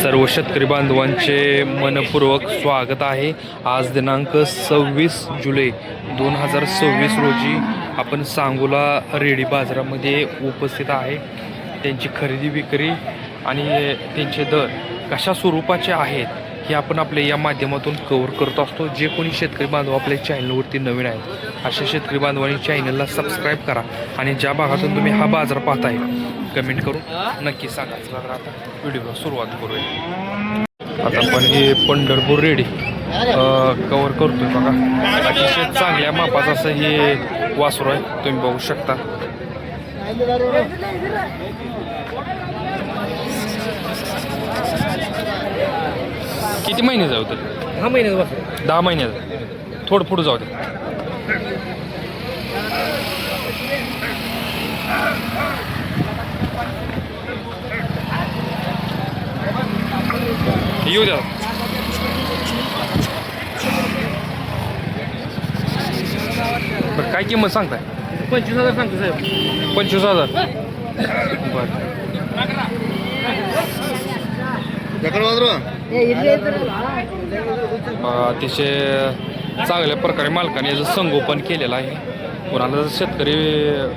सर्व शेतकरी बांधवांचे मनपूर्वक स्वागत आहे। आज दिनांक 26 जुलै 2026 रोजी आपण सांगोला रेडी बाजारामध्ये उपस्थित आहे। त्यांची खरेदी विक्री आणि त्यांचे दर कशा स्वरूपाचे आहेत हे आपण आपल्या या माध्यमातून कव्हर करत असतो। जे कोणी शेतकरी बांधव आपल्या चॅनलवरती नवीन आहेत अशा शेतकरी बांधवांनी चॅनलला सबस्क्राईब करा आणि ज्या भागातून तुम्ही हा बाजार पाहताय कमेंट करून नक्की सांगा। चला आता व्हिडिओला सुरुवात करूया। आता आपण हे पंढरपूर रेडी कव्हर करतोय बघा। अतिशय चांगल्या मापाचं असं हे वासरू आहे, तुम्ही बघू शकता। किती महिने जाऊ तर 10 महिन्याचं वासरू 10 महिन्याचं थोडं पुढं जाऊ दे। येऊ द्या। बरं काय किंमत सांगताय? 25,000 सांगतो साहेब। 25,000 बरं। अतिशय चांगल्या प्रकारे मालकाने याचं संगोपन केलेलं आहे। कोणाला जर शेतकरी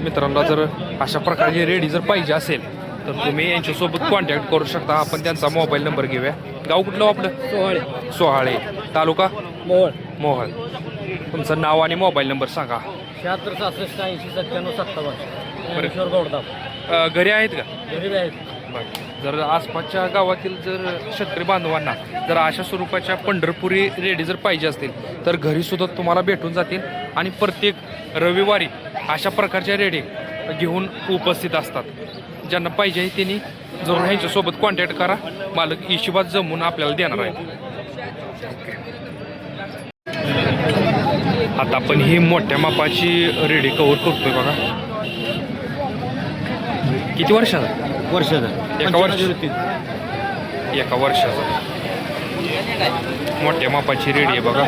मित्रांना जर अशा प्रकारची रेडी जर पाहिजे असेल तर तुम्ही यांच्यासोबत कॉन्टॅक्ट करू शकता। आपण त्यांचा मोबाईल नंबर घेऊया। गाव कुठलं आपलं? सोहाळे तालुका मोहोळ। तुमचं नाव आणि मोबाईल नंबर सांगा। 76 66 80 97 57 बरं। गौडा घरी आहेत का? गरीब आहेत। बरं। जर आसपासच्या गावातील जर शेतकरी बांधवांना जर अशा स्वरूपाच्या पंढरपुरी रेडी जर पाहिजे असतील तर घरीसुद्धा तुम्हाला भेटून जातील आणि प्रत्येक रविवारी अशा प्रकारच्या रेडी घेऊन उपस्थित असतात। ज्यांना पाहिजे आहे त्यांनी जरूर ह्यांच्यासोबत कॉन्टॅक्ट करा। मालक हिशोबात जमून आपल्याला देणार आहे। आता आपण ही मोठ्या मापाची रेडी कव्हर करतोय बघा। किती वर्षाचा? एका वर्षाचा मोठ्या मापाची रेडी आहे बघा।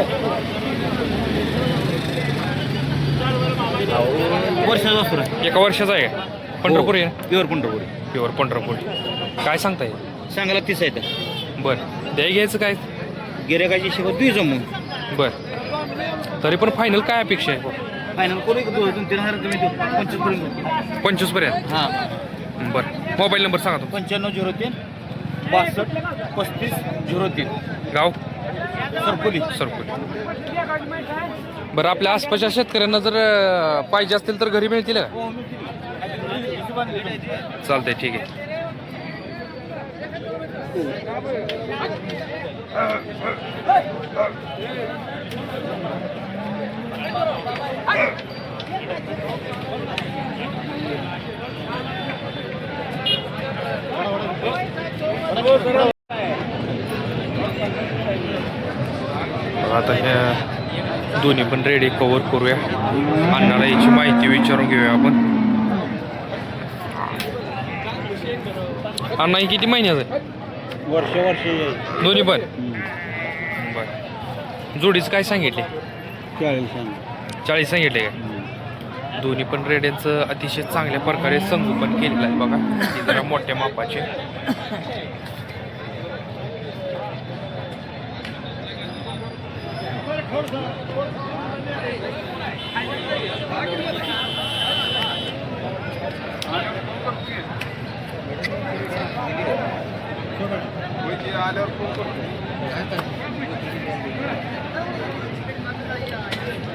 एका वर्षाचा आहे। पंढरपूर आहे? प्युअर पंढरपूर। काय सांगताय? सांगायला 30 आहेत। बरं। द्याय घ्यायचं काय? गिऱ्हाईकाची शिकवत 2 जमून। बरं। तरी पण फायनल काय अपेक्षा आहे? फायनल करू 2-3 हजार कमी देऊ 25 पर्यंत। 25 पर्यंत? हां बरं। मोबाईल नंबर सांगा तुम्ही। 9503 62 35 03। गाव? सरपुली। बरं। आपल्या आसपासच्या शेतकऱ्यांना जर पाहिजे असतील तर घरी मिळतील का? चालतंय, ठीक आहे। आता ह्या दोन्ही पण रेडी कव्हर करूया। अण्णाला याची माहिती विचारून घेऊया आपण। अण्णा ही किती महिन्याचं आहे? वर्ष दोन्ही पण? बरं। जोडीच काय सांगितले? 40 सांगितले का? दोन्ही पण रेड्यांचं अतिशय चांगल्या प्रकारे संगोपन केलेलं आहे बघा। हे जरा मोठ्या मापाचे।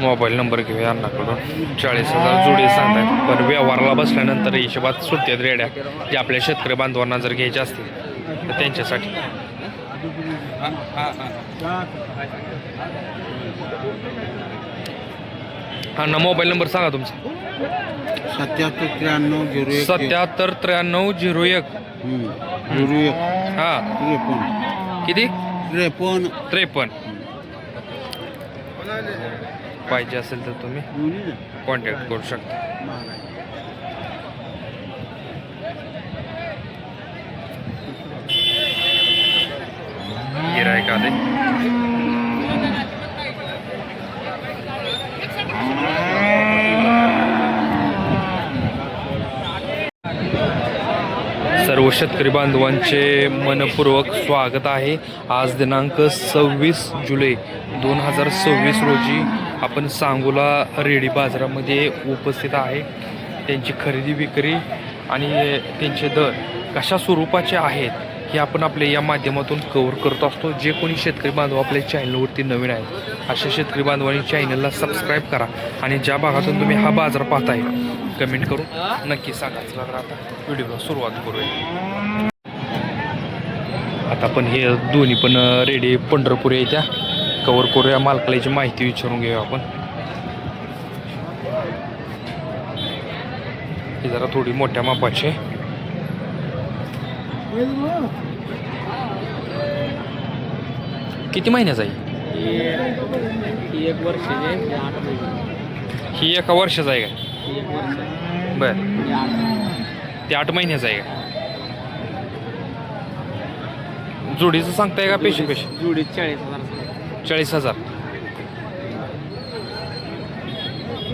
मोबाईल नंबर घेऊया अण्णाकडून। 40,000 जोडी सांगतायत, पण व्यवहाराला बसल्यानंतर हिशोबात सुट्ट्यात रेड्या जे आपल्या शेतकरी बांधवांना जर घ्यायच्या असतील तर त्यांच्यासाठी। अण्णा मोबाईल नंबर सांगा तुमचा। 77 93 01 77 9301 हां किती? 53। पाहिजे असेल तर तुम्ही कॉन्टॅक्ट करू शकता। गिऱ्हाईक आले। सर्व शेतकरी बांधवांचे मनपूर्वक स्वागत आहे. आज दिनांक 26 जुलै 2026 रोजी आपण सांगोला रेडी बाजारामध्ये उपस्थित आहे. त्यांची खरेदी विक्री आणि त्यांचे दर कशा स्वरूपाचे आहेत हे आपण आपल्या या माध्यमातून कव्हर करत असतो. जे कोणी शेतकरी बांधव आपल्या चॅनलवरती नवीन आहेत अशा शेतकरी बांधवांनी चॅनलला सबस्क्राईब करा आणि ज्या भागातून तुम्ही हा बाजार पाहताय कमेंट करून नक्की सांगा. चला तर आता व्हिडिओला सुरुवात करूया. आता आपण हे दोन्ही पण रेडी पंढरपूर आहे त्या कव्हर करूया. मालकाची माहिती विचारून घेऊया आपण. हे जरा थोडी मोठ्या मापाचे. किती महिन्याचा आहे? ही 1 वर्षाची आहे, ही 8 महिने. ही 1 वर्षाचा आहे का? ही 1 वर्ष बर, ही 8. ते 8 महिन्याचा आहे का? जोडीचं सांगताय का पेशी पेशी? जोडीत 40,000. 40,000.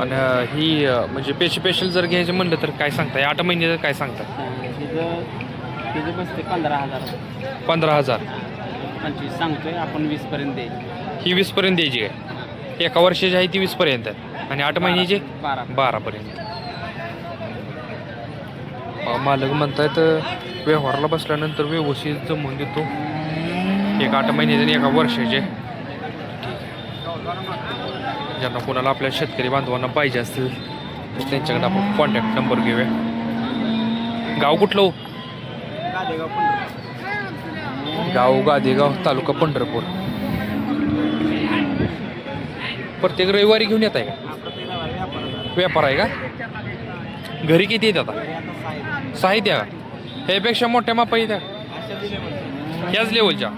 आणि ही म्हणजे पेशी पेशल जर घ्यायचं म्हणलं तर काय सांगताय? 8 महिन्याचं काय सांगताय? तिचं बसते 15,000. 15,000. 25 सांगतोय आपण, 20पर्यंत द्यायची. ही 20पर्यंत द्यायची काय? 1 वर्षाची आहे ती 20पर्यंत आणि 8 महिन्याची 12पर्यंत. मालक म्हणतायत व्यवहाराला बसल्यानंतर व्यवस्थित जमवून देतो. 1 8 महिन्याचे आणि 1 वर्षाचे. ज्यांना कोणाला आपल्या शेतकरी बांधवांना पाहिजे असतील तर त्यांच्याकडे आपण कॉन्टॅक्ट नंबर घेऊया. गाव कुठलं हो? गाव गादेगाव, तालुका पंढरपूर. प्रत्येक रविवारी घेऊन येत आहे का? व्यापार आहे का? घरी किती येत आता? साहित्य का? ह्यापेक्षा मोठ्या मापा येत्या ह्याच लेवलच्या?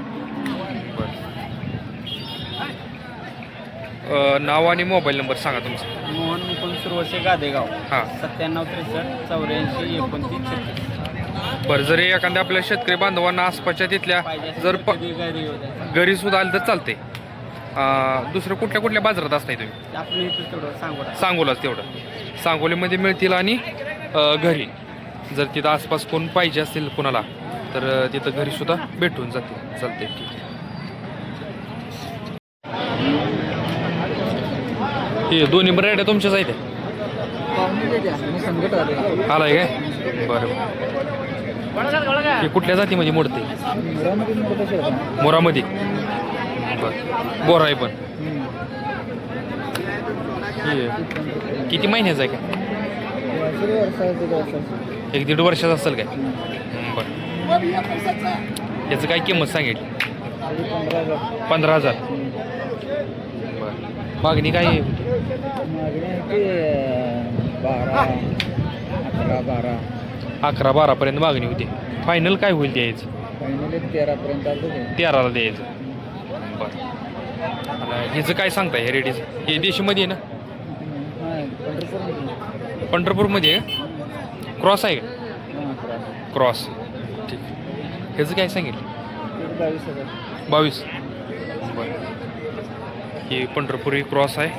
नाव आणि मोबाईल नंबर सांगा तुमचा. मोहन मुकुंद सुरवसे, गादेगाव. हां. 97 63 84 36. बरं, जर एखाद्या आपल्या शेतकरी बांधवांना आसपासच्या तिथल्या जर घरी सुद्धा आलं तर चालते. दुसरं कुठल्या कुठल्या बाजारात असताय तुम्ही? आपण इथं तेवढं सांगू. सांगोलाच तेवढं सांगोलीमध्ये मिळतील आणि घरी जर तिथं आसपास कोण पाहिजे असतील कोणाला तर तिथं घरी सुद्धा भेटून जातील. चालते, ठीक आहे. हे दोन्ही ब्रँड तुमच्याच आहेत आलाय काय? बरं. हे कुठल्या जातीमध्ये मोडते? मोरामध्ये. बरं, गोरा आहे पण. हे किती महिन्याचं आहे का? 1-1.5 वर्षाचं असेल काय? बरं. याचं काय किंमत सांगितली? 15,000. बरं. मागणी काय? 11-12 पर्यंत मागणी होती. फायनल काय होईल द्यायचं? 13ला द्यायचं. बरं. आणि ह्याचं काय सांगताय हे रेडीचं? हे देशीमध्ये आहे ना? पंढरपूरमध्ये आहे का? क्रॉस आहे का? क्रॉस, ठीक. ह्याचं काय सांगितलं? 22. बरं. ही पंढरपुरी क्रॉस आहे.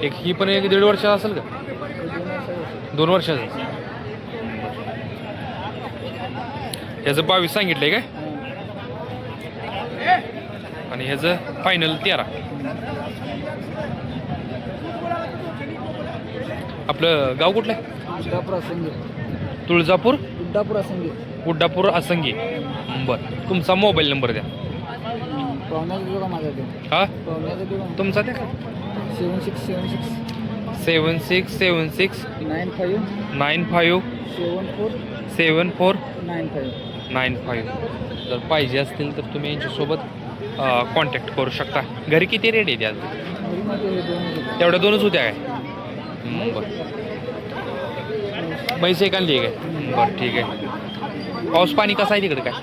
एक ही पण 1-1.5 वर्षाचा असेल का? 2 वर्षाचं. ह्याचं 22 सांगितलंय काय? आणि ह्याचं फायनल 13. आपलं गाव कुठलं आहे? तुळजापूर, गुड्डापूर, आसंगी. बरं. तुमचा मोबाईल नंबर द्या. हा, तुमचा द्या. 7676 95 74 95. जर पाहिजे असतील तर तुम्ही यांच्यासोबत कॉन्टॅक्ट करू शकता. घरी किती रेट आहे आज? तेवढ्या 2च होत्या काय? बरं. म्हैस एक आणली आहे काय? बरं, ठीक आहे. पाऊस पाणी कसं आहे तिकडे? काय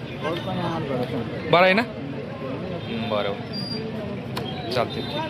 बरं आहे ना? बरं, चालते, ठीक.